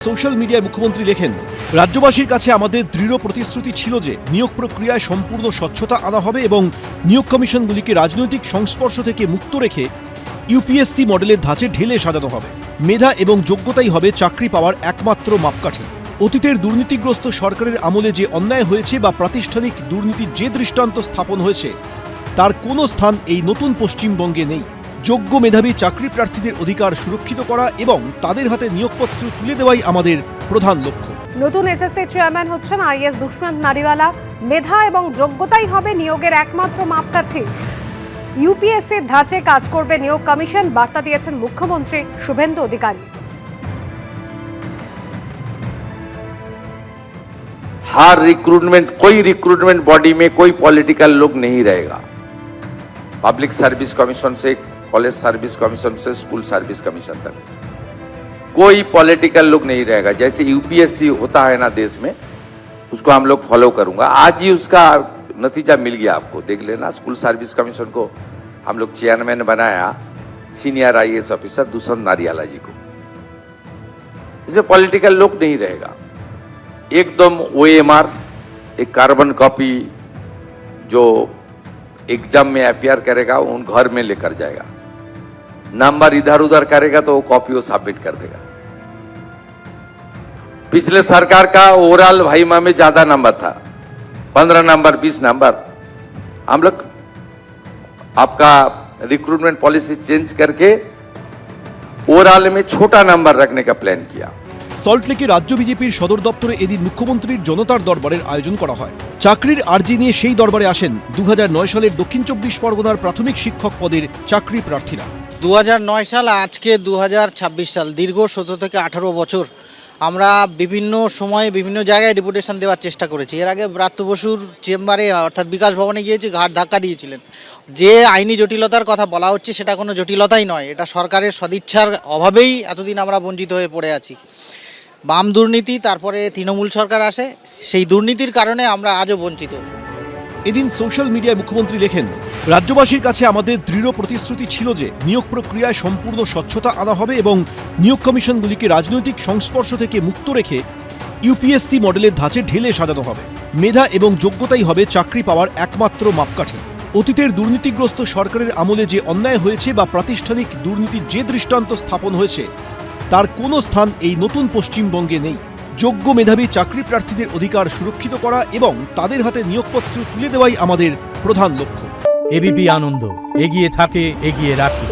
Social মিডিয়ায় মুখ্যমন্ত্রী লেখেন, রাজ্যবাসীর কাছে আমাদের দৃঢ় প্রতিশ্রুতি ছিল যে নিয়োগ প্রক্রিয়ায় সম্পূর্ণ স্বচ্ছতা আনা হবে এবং নিয়োগ কমিশনগুলিকে রাজনৈতিক সংস্পর্শ থেকে মুক্ত রেখে ইউপিএসসি মডেলের ধাঁচে ঢেলে সাজানো হবে। মেধা এবং যোগ্যতাই হবে চাকরি পাওয়ার একমাত্র মাপকাঠি। অতীতের দুর্নীতিগ্রস্ত সরকারের আমলে যে অন্যায় হয়েছে বা প্রাতিষ্ঠানিক দুর্নীতির যে দৃষ্টান্ত স্থাপন হয়েছে তার কোনো স্থান এই নতুন পশ্চিমবঙ্গে নেই। যোগ্য মেধাবী চাকরি প্রার্থীদের অধিকার সুরক্ষিত করা এবং তাদের হাতে নিয়োগপত্র তুলে দেওয়াই আমাদের প্রধান লক্ষ্য। নতুন এসএসসি চেয়ারম্যান হচ্ছেন আইএস দুষ্মন্ত নারিওয়ালা। মেধা এবং যোগ্যতাই হবে নিয়োগের একমাত্র মাপকাঠি। ইউপিএসসির ধাঁচে কাজ করবে নিয়োগ কমিশন, বার্তা দিয়েছেন মুখ্যমন্ত্রী শুভেন্দু অধিকারী। हर रिक्रूटमेंट, कोई रिक्रूटमेंट बॉडी में कोई पॉलिटिकल लोग नहीं रहेगा। पब्लिक सर्विस कमीशन से कॉलेज सर्विस कमीशन से स्कूल सर्विस कमीशन तक कोई पॉलिटिकल लोग नहीं रहेगा। जैसे यूपीएससी होता है ना देश में, उसको हम लोग फॉलो करूंगा। आज ही उसका नतीजा मिल गया, आपको देख लेना। स्कूल सर्विस कमीशन को हम लोग चेयरमैन बनाया सीनियर आईएएस ऑफिसर दुष्यंत नारियाला जी को। इसमें पॉलिटिकल लोग नहीं रहेगा। एकदम ओएमआर, एक कार्बन कॉपी जो एग्जाम में अपियर करेगा उन घर में लेकर जाएगा। नंबर इधर उधर करेगा तो वो कॉपी वो सबमिट कर देगा। पिछले सरकार का ओवरऑल भाईमा में ज्यादा नंबर था, 15 नंबर 20 नंबर। हम लोग आपका रिक्रूटमेंट पॉलिसी चेंज करके ओवरऑल में छोटा नंबर रखने का प्लान किया। সল্টলেকে রাজ্য বিজেপির সদর দপ্তরে এদিন মুখ্যমন্ত্রীর জনতার দরবারের আয়োজন করা হয়। চাকরির আর্জি নিয়ে সেই দরবারে আসেন 2009 সালের দক্ষিণ 24 পরগনার প্রাথমিক শিক্ষক পদের চাকরি প্রার্থীরা। 2009 সাল আজকে 2026 সাল, দীর্ঘ 17 থেকে 18 বছর আমরা বিভিন্ন সময়ে বিভিন্ন জায়গায় ডেপুটেশন দেওয়ার চেষ্টা করেছি। এর আগে ব্রাত্য বসুর চেম্বারে অর্থাৎ বিকাশ ভবনে গিয়েছি, ঘাট ধাক্কা দিয়েছিলেন। যে আইনি জটিলতার কথা বলা হচ্ছে সেটা কোনো জটিলতাই নয়, এটা সরকারের সদিচ্ছার অভাবেই এতদিন আমরা বঞ্চিত হয়ে পড়ে আছি। বাম দুর্নীতি, তারপরে তৃণমূল সরকার আসে, সেই দুর্নীতির কারণে আমরা আজও বঞ্চিত। এদিন সোশ্যাল মিডিয়ায় মুখ্যমন্ত্রী লেখেন, রাজ্যবাসীর কাছে আমাদের দৃঢ় প্রতিশ্রুতি ছিল যে নিয়োগ প্রক্রিয়ায় সম্পূর্ণ স্বচ্ছতা আনা হবে এবং নিয়োগ কমিশনগুলিকে রাজনৈতিক সংস্পর্শ থেকে মুক্ত রেখে ইউপিএসসি মডেলের ধাঁচে ঢেলে সাজানো হবে। মেধা এবং যোগ্যতাই হবে চাকরি পাওয়ার একমাত্র মাপকাঠি। অতীতের দুর্নীতিগ্রস্ত সরকারের আমলে যে অন্যায় হয়েছে বা প্রাতিষ্ঠানিক দুর্নীতির যে দৃষ্টান্ত স্থাপন হয়েছে তার কোনো স্থান এই নতুন পশ্চিমবঙ্গে নেই। যোগ্য মেধাবী চাকরি প্রার্থীদের অধিকার সুরক্ষিত করা এবং তাদের হাতে নিয়োগপত্র তুলে দেওয়াই আমাদের প্রধান লক্ষ্য। এবিপি আনন্দ, এগিয়ে থাকে, এগিয়ে রাখে।